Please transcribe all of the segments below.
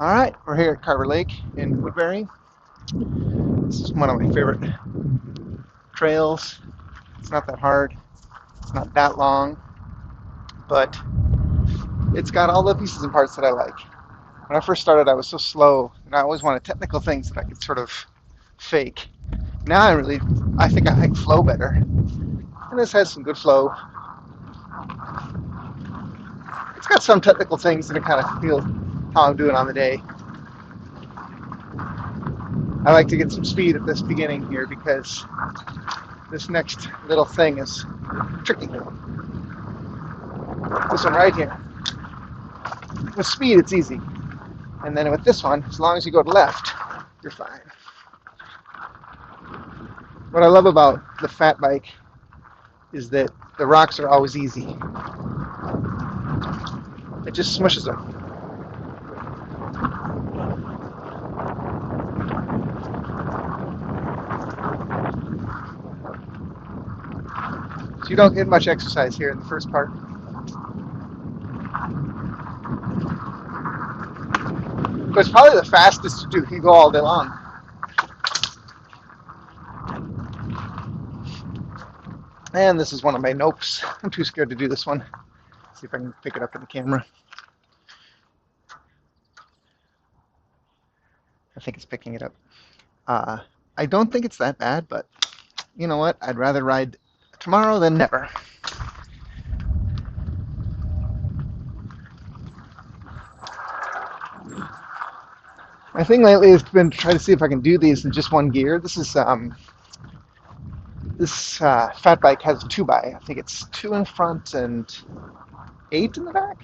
All right, we're here at Carver Lake in Woodbury. This is one of my favorite trails. It's not that hard, it's not that long, but it's got all the pieces and parts that I like. When I first started, I was so slow, and I always wanted technical things that I could sort of fake. Now I think I like flow better, and this has some good flow. It's got some technical things that I kind of feel how I'm doing on the day. I like to get some speed at this beginning here because this next little thing is tricky. This one right here. With speed, it's easy. And then with this one, as long as you go to left, you're fine. What I love about the fat bike is that the rocks are always easy. It just smushes them. So you don't get much exercise here in the first part. But it's probably the fastest to do. You go all day long. And this is one of my nopes. I'm too scared to do this one. See if I can pick it up in the camera. I think it's picking it up. I don't think it's that bad, but you know what? I'd rather ride tomorrow than never. My thing lately has been to try to see if I can do these in just one gear. This fat bike has a 2x. I think it's 2 in front and 8 in the back,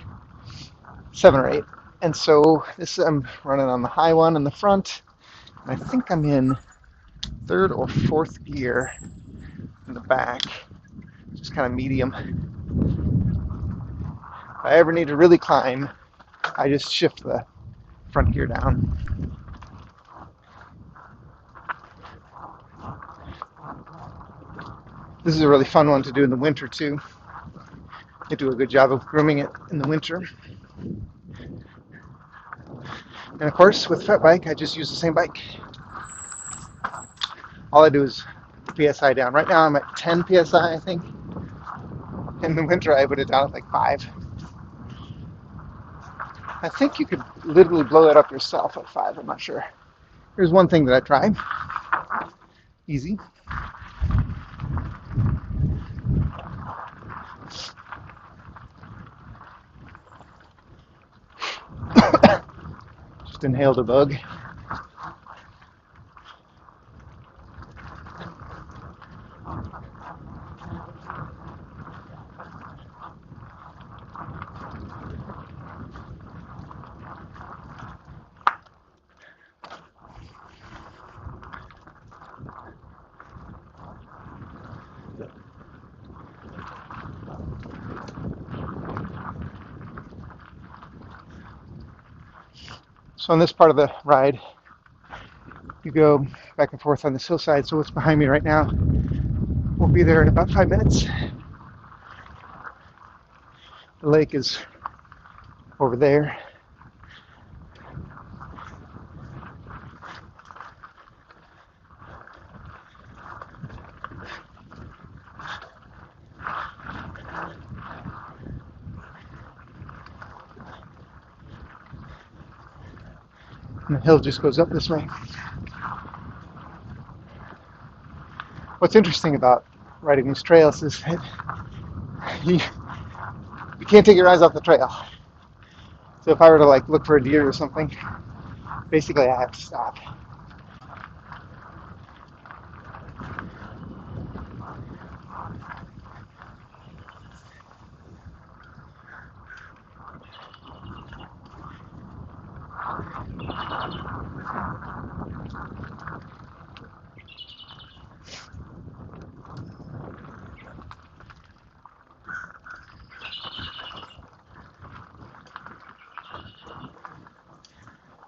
7 or 8. And so this I'm running on the high one in the front, and I think I'm in 3rd or 4th gear in the back, just kind of medium. If I ever need to really climb, I just shift the front gear down. This is a really fun one to do in the winter too. They do a good job of grooming it in the winter. And of course, with fat bike, I just use the same bike. All I do is PSI down. Right now I'm at 10 PSI, I think. In the winter, I put it down at like 5. I think you could literally blow that up yourself at 5, I'm not sure. Here's one thing that I tried. Easy. Just inhaled a bug. So on this part of the ride, you go back and forth on this hillside. So what's behind me right now will be there in about 5 minutes. The lake is over there. And the hill just goes up this way. What's interesting about riding these trails is that you can't take your eyes off the trail. So if I were to like look for a deer or something, basically I have to stop.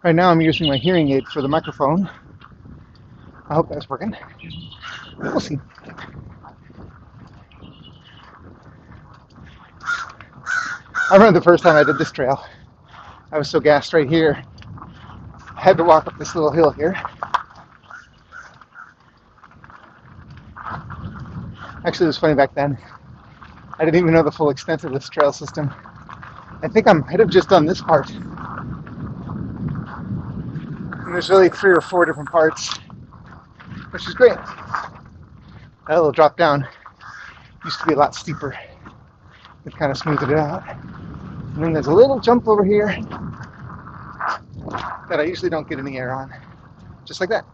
Right now I'm using my hearing aid for the microphone. I hope that's working. We'll see. I remember the first time I did this trail. I was so gassed right here. I had to walk up this little hill here. Actually, it was funny back then. I didn't even know the full extent of this trail system. I think I might have just done this part. And there's really 3 or 4 different parts, which is great. That little drop down used to be a lot steeper. It kind of smoothed it out. And then there's a little jump over here that I usually don't get any air on. Just like that.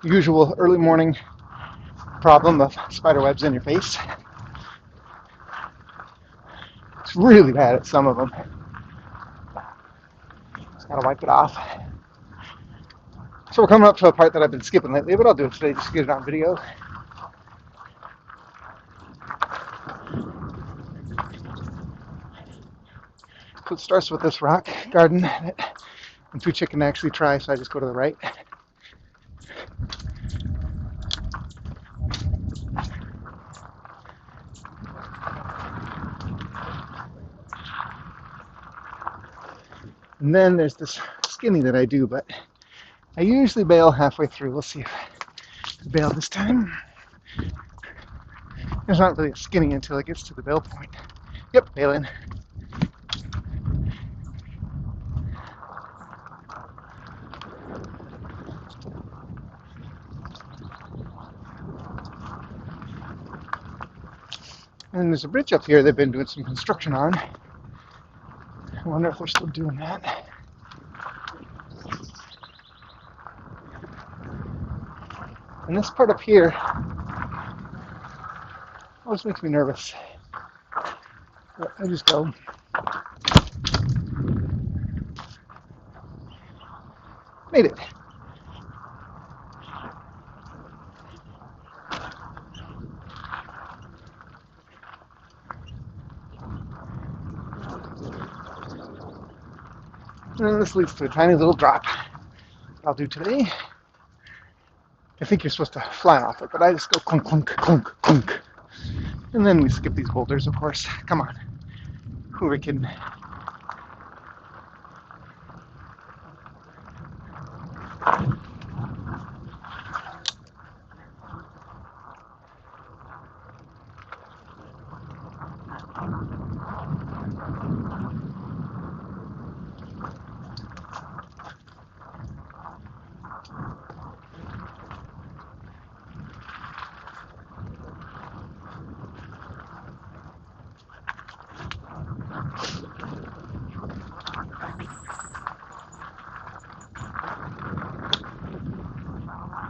Usual early morning problem of spider webs in your face. It's really bad at some of them. Just gotta wipe it off. So we're coming up to a part that I've been skipping lately, but I'll do it today just to get it on video. So it starts with this rock garden that I'm too chicken to actually try, so I just go to the right. And then there's this skinny that I do, but I usually bail halfway through. We'll see if I bail this time. There's not really a skinny until it gets to the bail point. Yep, bailing. And there's a bridge up here they've been doing some construction on. I wonder if they're still doing that. And this part up here always makes me nervous. But I just go. Made it. And then this leads to a tiny little drop. I'll do today. I think you're supposed to fly off it, but I just go clunk, clunk, clunk, clunk. And then we skip these boulders, of course. Come on. Who are we kidding?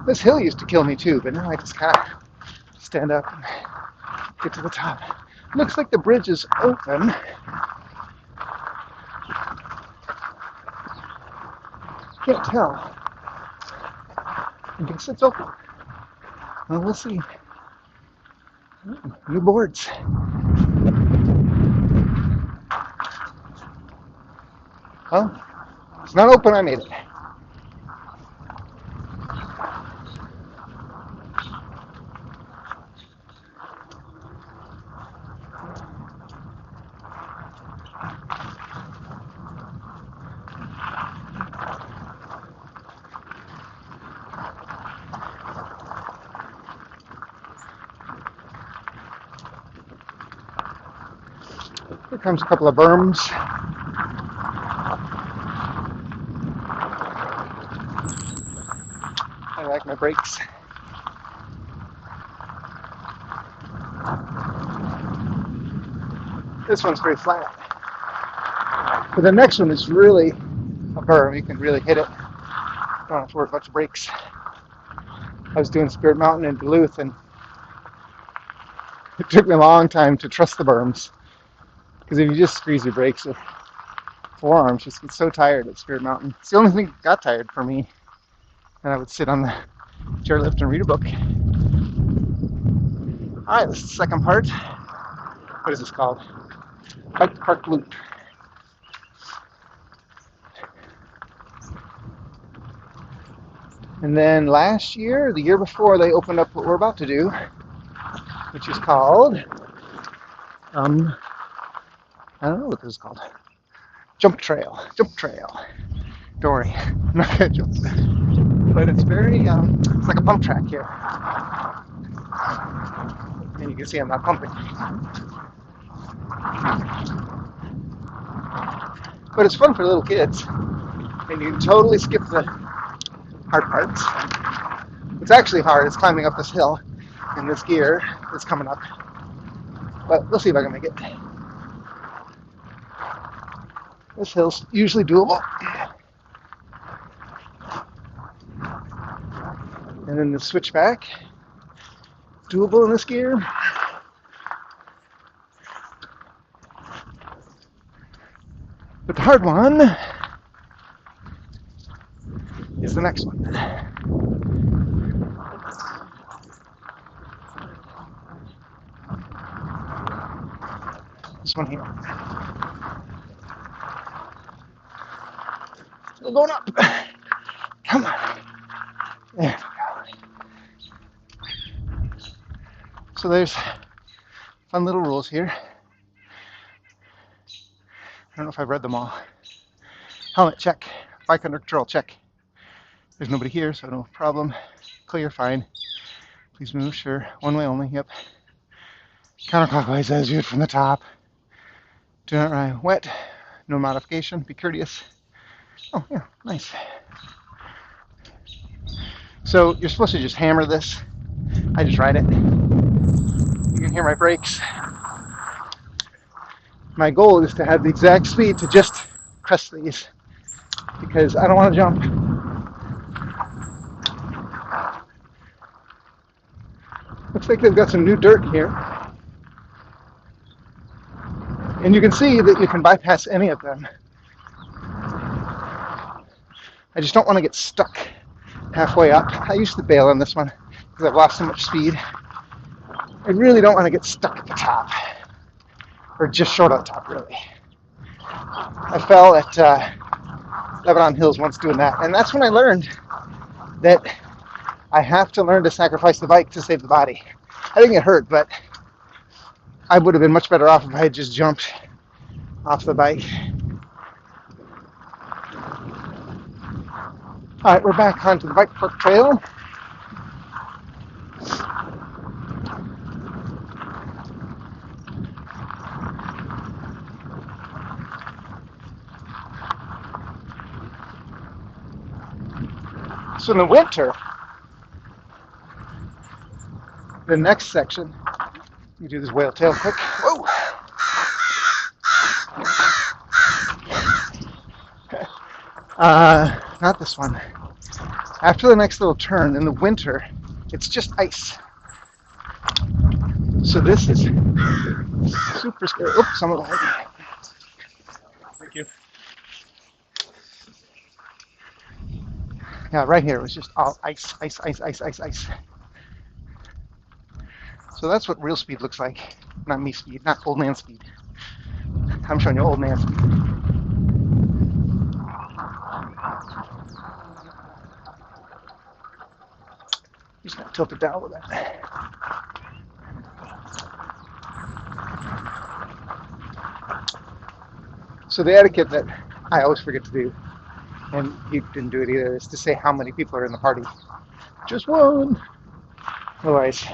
This hill used to kill me too, but now I just kind of stand up and get to the top. Looks like the bridge is open. Can't tell. I guess it's open. Well, we'll see. Ooh, new boards. Well, it's not open, I made it. Here comes a couple of berms. I like my brakes. This one's very flat. But the next one is really a berm. You can really hit it. Don't have to worry about your brakes. I was doing Spirit Mountain in Duluth, and it took me a long time to trust the berms. Because if you just squeeze your brakes, forearms just get so tired at Spirit Mountain. It's the only thing that got tired for me. And I would sit on the chairlift and read a book. All right, this is the second part. What is this called? Bike Park Loop. And then last year, the year before, they opened up what we're about to do, which is called, I don't know what this is called. Jump Trail. Don't worry, I'm not gonna jump. But it's very, it's like a pump track here. And you can see I'm not pumping. But it's fun for little kids. And you can totally skip the hard parts. What's actually hard is climbing up this hill in this gear that's coming up. But we'll see if I can make it. This hill's usually doable. And then the switchback, doable in this gear. But the hard one is the next one. This one here. We're going up. Come on. There we go. So there's fun little rules here. I don't know if I've read them all. Helmet, check. Bike under control, check. There's nobody here, so no problem. Clear, fine. Please move, sure. One way only, yep. Counterclockwise as viewed from the top. Do not ride wet. No modification. Be courteous. Oh, yeah, nice. So you're supposed to just hammer this. I just ride it. You can hear my brakes. My goal is to have the exact speed to just crest these because I don't want to jump. Looks like they've got some new dirt here. And you can see that you can bypass any of them. I just don't want to get stuck halfway up. I used to bail on this one because I've lost so much speed. I really don't want to get stuck at the top. Or just short on top, really. I fell at Lebanon Hills once doing that. And that's when I learned that I have to learn to sacrifice the bike to save the body. I didn't get hurt, but I would have been much better off if I had just jumped off the bike. All right, we're back onto the bike park trail. So in the winter, the next section, you do this whale tail quick. Whoa! Not this one. After the next little turn in the winter, it's just ice. So this is super scary. Oops, I'm alive. Thank you. Yeah, right here it was just all ice. So that's what real speed looks like. Not me speed, not old man speed. I'm showing you old man speed. Just gonna tilt it down a little bit. So the etiquette that I always forget to do, and you didn't do it either, is to say how many people are in the party. Just one. Otherwise,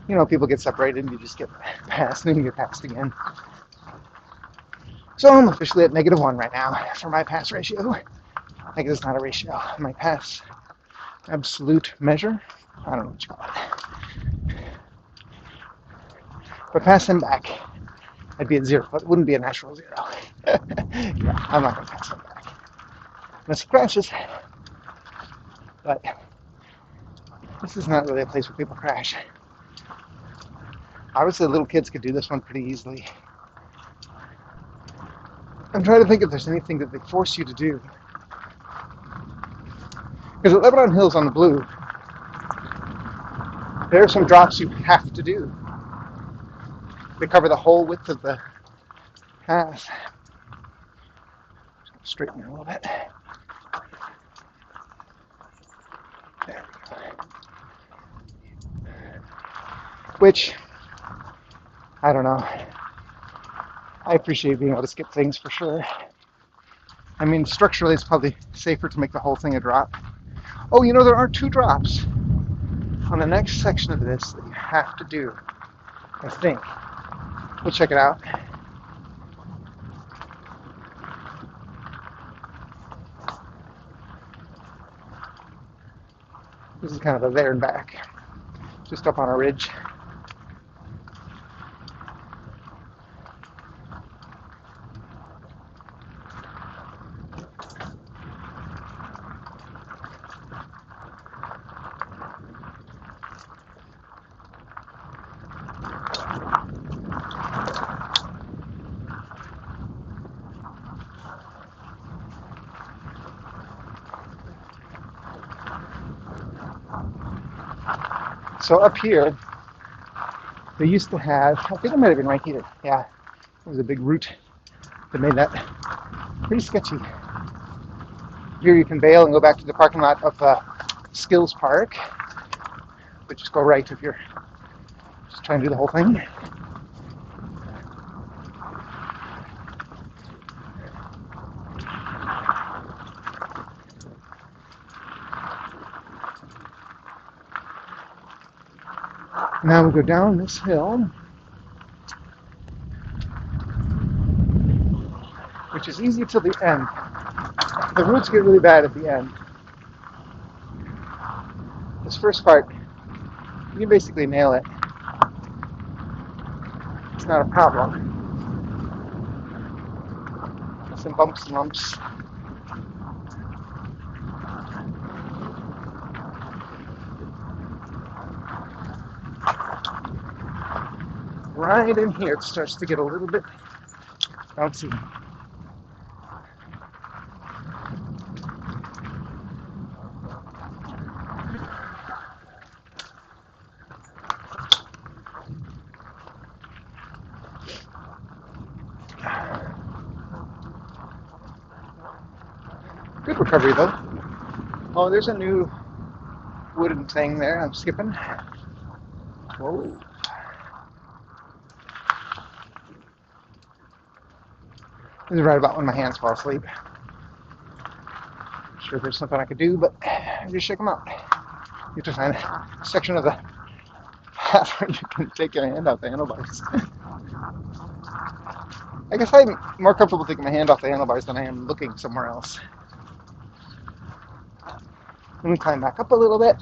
you know, people get separated and you just get passed and then you get passed again. So I'm officially at -1 right now for my pass ratio. I guess it's not a ratio. My pass absolute measure. I don't know what you call it. If I pass him back, I'd be at 0, but it wouldn't be a natural 0. Yeah, I'm not going to pass him back. Unless he crashes. But this is not really a place where people crash. Obviously, little kids could do this one pretty easily. I'm trying to think if there's anything that they force you to do. Because at Lebanon Hills on the Blue, there are some drops you have to do. They cover the whole width of the path. Straighten it a little bit. There we go. Which, I don't know. I appreciate being able to skip things for sure. I mean, structurally, it's probably safer to make the whole thing a drop. Oh, you know, there are 2 drops on the next section of this that you have to do, I think. We'll check it out. This is kind of a there and back, just up on a ridge. So up here, they used to have, I think it might have been right here. Yeah, it was a big root that made that pretty sketchy. Here you can bail and go back to the parking lot of Skills Park, but just go right if you're just trying to do the whole thing. Now we go down this hill, which is easy till the end. The roots get really bad at the end. This first part, you can basically nail it. It's not a problem. Some bumps and lumps. Right in here, it starts to get a little bit bouncy. Good recovery though. Oh, there's a new wooden thing there I'm skipping. Whoa. This is right about when my hands fall asleep. Not sure if there's something I could do, but I just shake them out. You have to find a section of the path where you can take your hand off the handlebars. I guess I'm more comfortable taking my hand off the handlebars than I am looking somewhere else. Let me climb back up a little bit.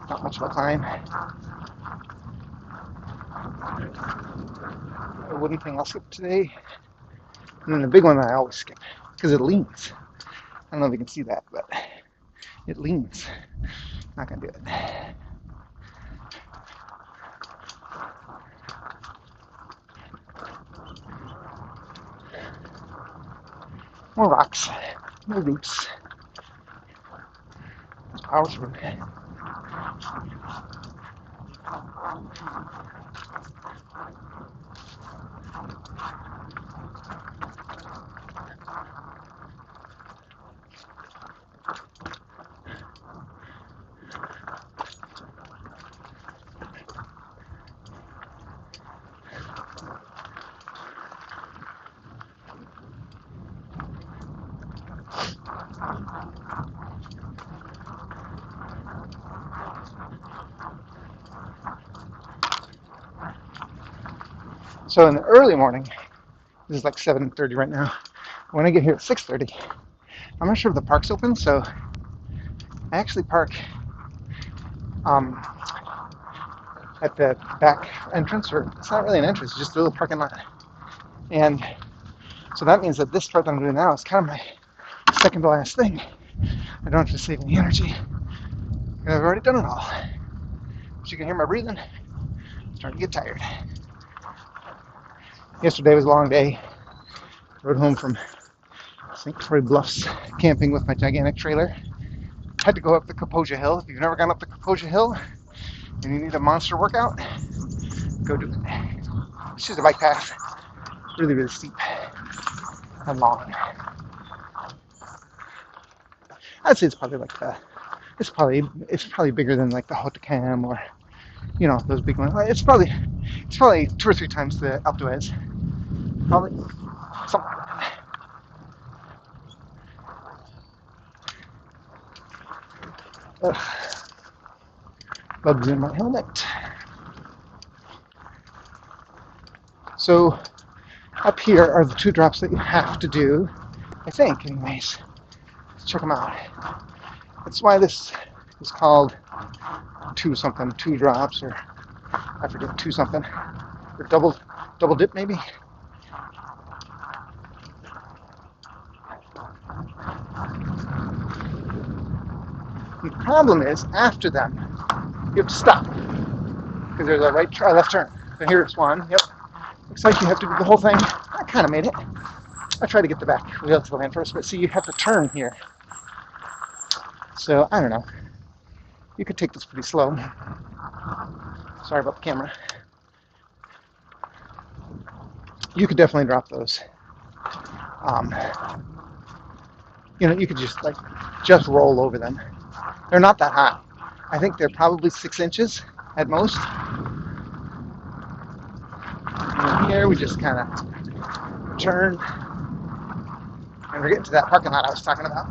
Not much of a climb. A wooden thing I'll skip today. And then the big one that I always skip, because it leans. I don't know if you can see that, but it leans. Not gonna do it. More rocks, more roots. Power through. So in the early morning, this is like 7:30 right now. When I get here at 6:30, I'm not sure if the park's open, so I actually park at the back entrance, or it's not really an entrance, it's just a little parking lot. And so that means that this part that I'm doing now is kind of my second to last thing. I don't have to save any energy, and I've already done it all. As you can hear my breathing, I'm starting to get tired. Yesterday was a long day. Rode home from St. Croix Bluffs camping with my gigantic trailer. Had to go up the Kaposia Hill. If you've never gone up the Kaposia Hill and you need a monster workout, go do it. It's just a bike path. Really, really steep and long. I'd say it's probably like it's probably bigger than like the Hautecam or those big ones. It's probably 2 or 3 times the Alpe d'Huez. Probably something like that. Bugs in my helmet. So up here are the 2 drops that you have to do, I think, anyways. Let's check them out. That's why this is called 2 something, 2 drops, or I forget, 2 something, or double dip maybe. And the problem is, after them, you have to stop because there's a left turn. So here's one. Yep. Looks like you have to do the whole thing. I kind of made it. I tried to get the back wheel to the land first, but see, you have to turn here. So I don't know. You could take this pretty slow. Sorry about the camera. You could definitely drop those. You could just roll over them. They're not that high. I think they're probably 6 inches at most. And here we just kind of turn, and we're getting to that parking lot I was talking about.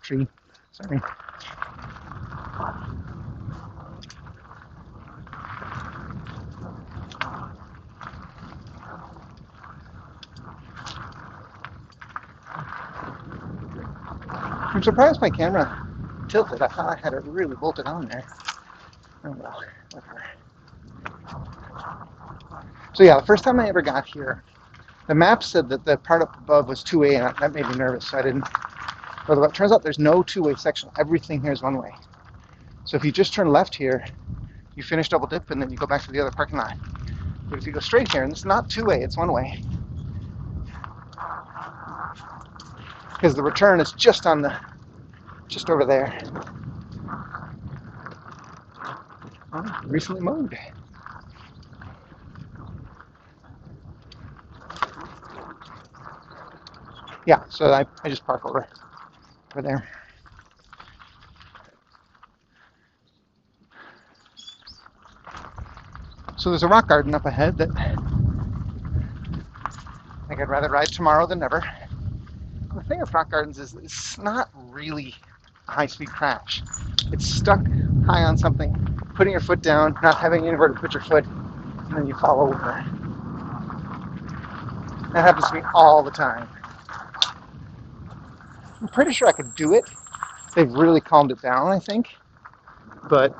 Tree, sorry. I'm surprised my camera tilted. I thought I had it really bolted on there. Oh well, whatever. So yeah, the first time I ever got here, the map said that the part up above was 2-way, and that made me nervous, so I didn't. But it turns out there's no 2-way section. Everything here is 1-way. So if you just turn left here, you finish double dip, and then you go back to the other parking lot. But if you go straight here, and it's not 2-way, it's 1-way. Because the return is just over there. Oh, recently mowed. Yeah, so I just park over there. So there's a rock garden up ahead that I think I'd rather ride tomorrow than never. The thing with rock gardens is it's not really a high-speed crash. It's stuck high on something, putting your foot down, not having anywhere to put your foot, and then you fall over. That happens to me all the time. I'm pretty sure I could do it. They've really calmed it down, I think. But,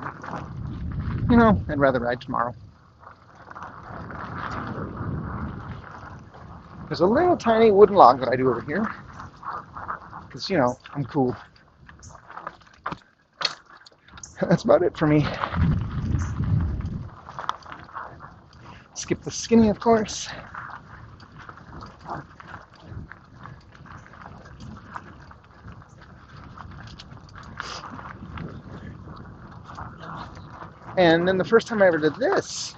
I'd rather ride tomorrow. There's a little tiny wooden log that I do over here. Because, I'm cool. That's about it for me. Skip the skinny, of course. And then the first time I ever did this,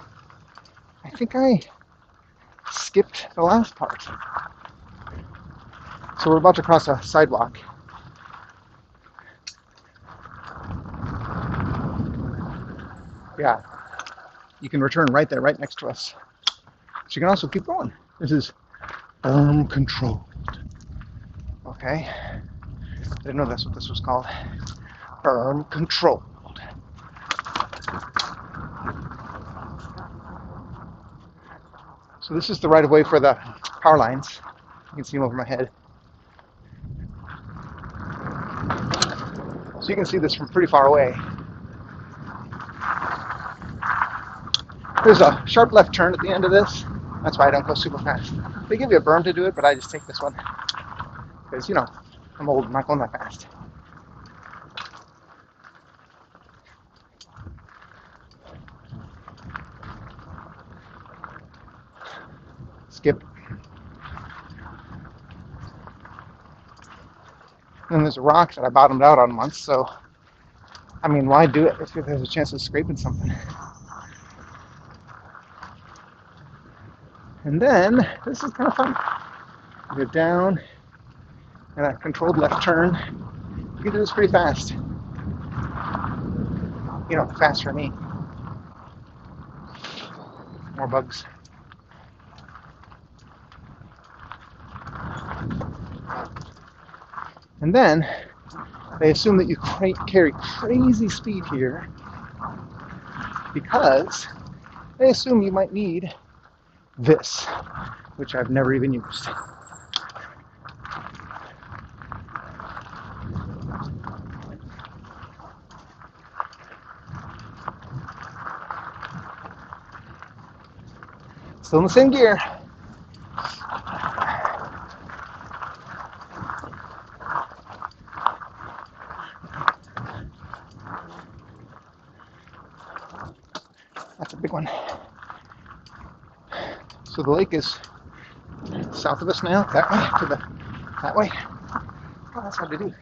I think I skipped the last part. So we're about to cross a sidewalk. Yeah, you can return right there, right next to us. So you can also keep going. This is Berm controlled. Okay, didn't know that's what this was called. Berm controlled. So this is the right of way for the power lines. You can see them over my head. So you can see this from pretty far away. There's a sharp left turn at the end of this. That's why I don't go super fast. They give you a berm to do it, but I just take this one. Because, I'm old, I'm not going that fast. And there's a rock that I bottomed out on once, so I mean, why do it if there's a chance of scraping something? And then, this is kind of fun. You go down, and a controlled left turn. You can do this pretty fast. You know, fast for me. More bugs. And then, they assume that you carry crazy speed here because they assume you might need this, which I've never even used. Still in the same gear. That's a big one. So the lake is south of us now, that way, that way. Oh, that's hard to do.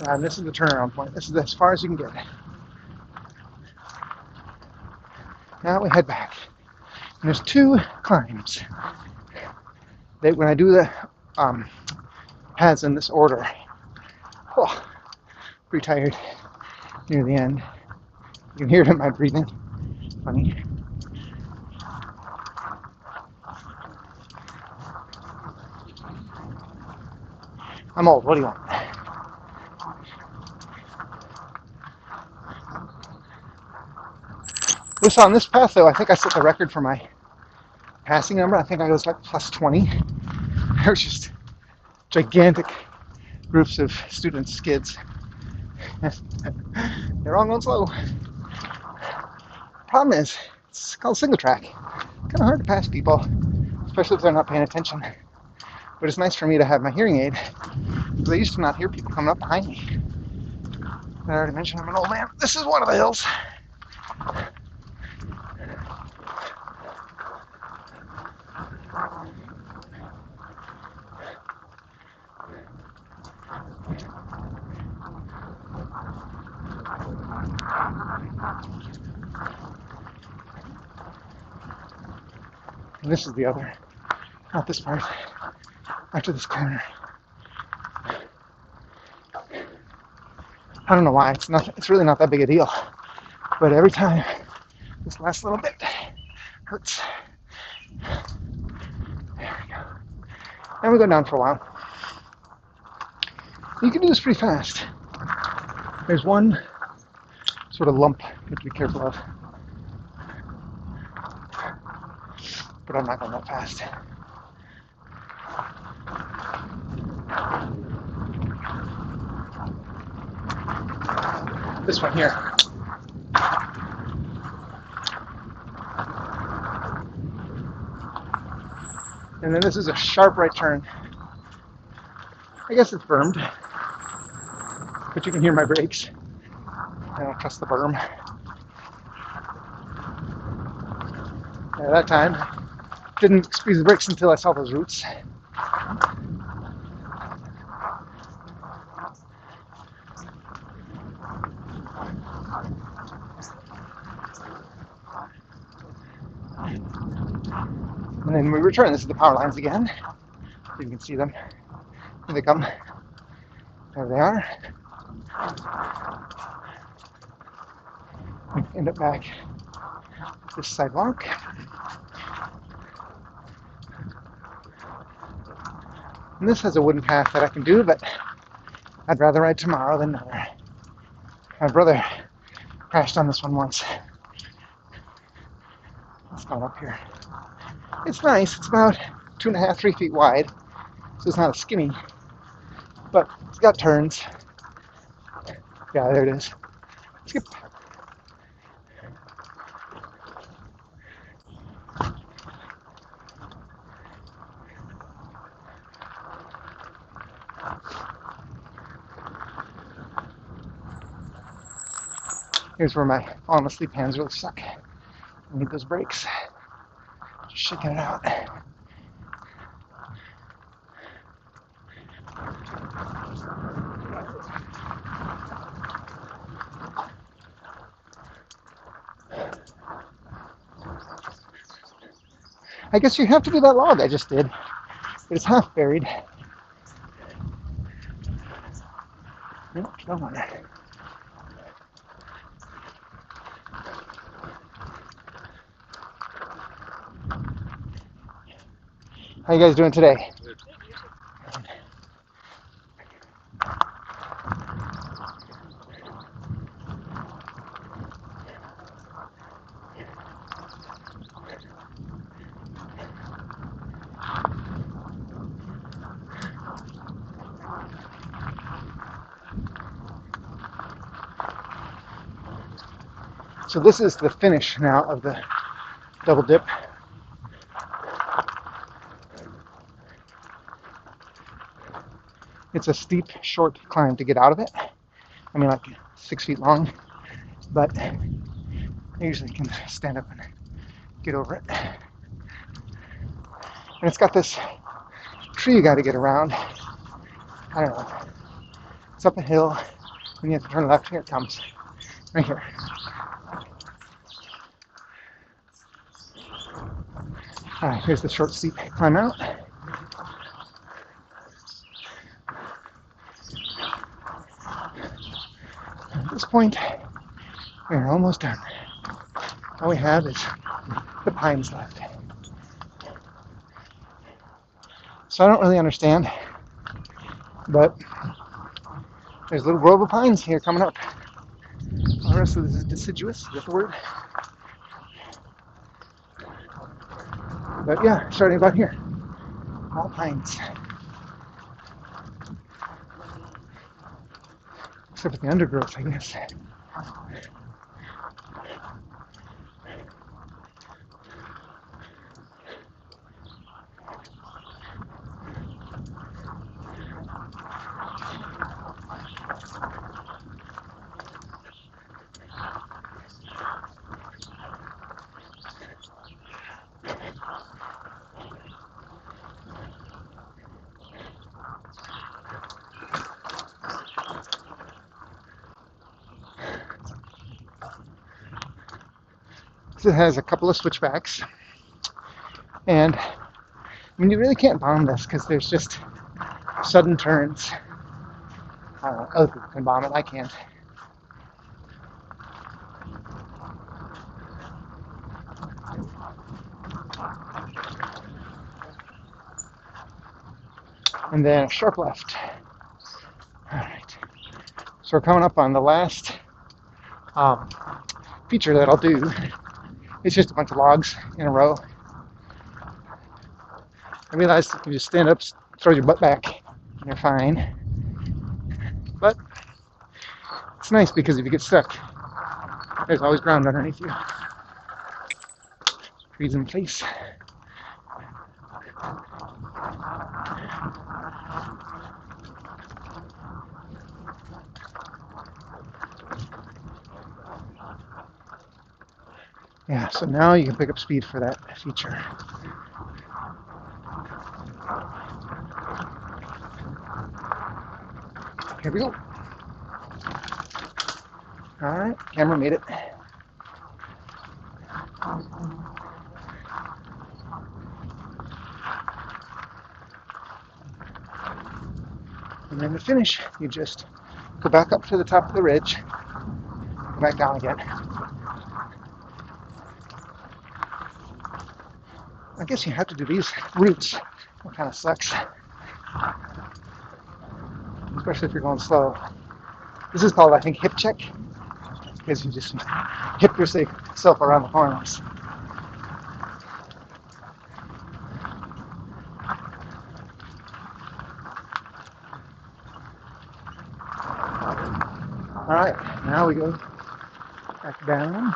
And this is the turnaround point. This is as far as you can get. Now we head back. And there's 2 climbs. When I do the pads in this order, oh, pretty tired near the end. You can hear it in my breathing. Funny. I'm old. What do you want? This on this path, though, I think I set the record for my passing number. I think I was like plus 20. There's just gigantic groups of students, kids. They're all going slow. Problem is, it's called single track. Kind of hard to pass people, especially if they're not paying attention. But it's nice for me to have my hearing aid, because I used to not hear people coming up behind me. I already mentioned I'm an old man. This is one of the hills. And this is the other, not this part, after this corner. I don't know why, it's really not that big a deal. But every time, this last little bit hurts. There we go. And we go down for a while. You can do this pretty fast. There's one sort of lump you have to be careful of. But I'm not going that fast. This one here. And then this is a sharp right turn. I guess it's bermed, but you can hear my brakes. I don't trust the berm. At that time, didn't squeeze the brakes until I saw those roots. And then we return. This is the power lines again. You can see them. Here they come. There they are. We end up back this sidewalk. And this has a wooden path that I can do, but I'd rather ride tomorrow than never. My brother crashed on this one once. Let's go up here. It's nice. It's about 2.5, 3 feet wide, so it's not a skinny, but it's got turns. Yeah, there it is. Skip. Here's where my falling asleep hands really suck. I need those brakes. Just shaking it out. I guess you have to do that log I just did. It's half buried. No, no wonder. How you guys doing today? So this is the finish now of the double dip. It's a steep, short climb to get out of it. I mean, like 6 feet long, but I usually can stand up and get over it. And it's got this tree you got to get around. I don't know. It's up a hill, and you have to turn left. Here it comes, right here. All right, here's the short, steep climb out. At this point, we're almost done. All we have is the pines left. So I don't really understand, but there's a little grove of pines here coming up. All the rest of this is deciduous, is that the word? But yeah, starting about here, all pines. Except for the undergrowth, I guess. It has a couple of switchbacks, and I mean, you really can't bomb this because there's just sudden turns. Other people can bomb it, I can't. And then a sharp left. All right, so we're coming up on the last feature that I'll do. It's just a bunch of logs in a row. I realized if you just stand up, throw your butt back, and you're fine. But it's nice because if you get stuck, there's always ground underneath you. Trees in place. Yeah, so now you can pick up speed for that feature. Here we go. All right, camera made it. And then to finish, you just go back up to the top of the ridge, go back down again. I guess you have to do these routes. That kind of sucks. Especially if you're going slow. This is called, I think, hip check. Because you just hip yourself around the corners. Alright, now we go back down.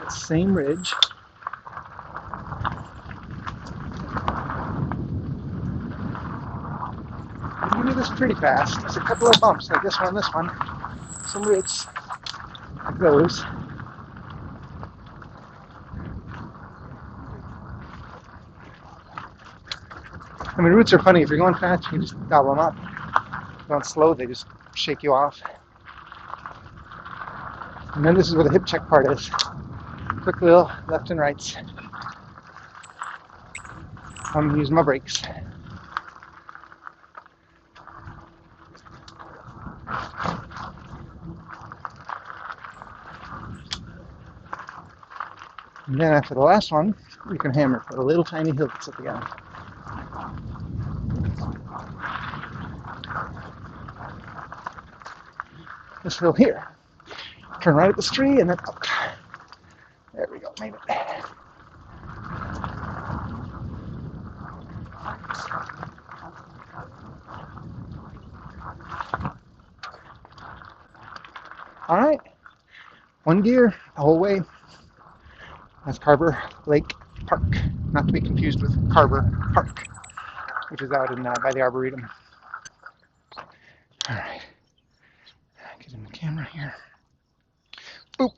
That same ridge. You can do this pretty fast. There's a couple of bumps like this one, some roots. goes. I mean, roots are funny. If you're going fast, you can just gobble them up. If you're going slow, they just shake you off. And then this is where the hip check part is. Quick little left and rights. I'm using my brakes. And then after the last one, you can hammer for a little tiny hill that's at the end. This hill here. Turn right at this tree and then out. There we go, made it. All right, one gear the whole way. That's Carver Lake Park, not to be confused with Carver Park, which is out in by the Arboretum. All right, get in the camera here. Boop.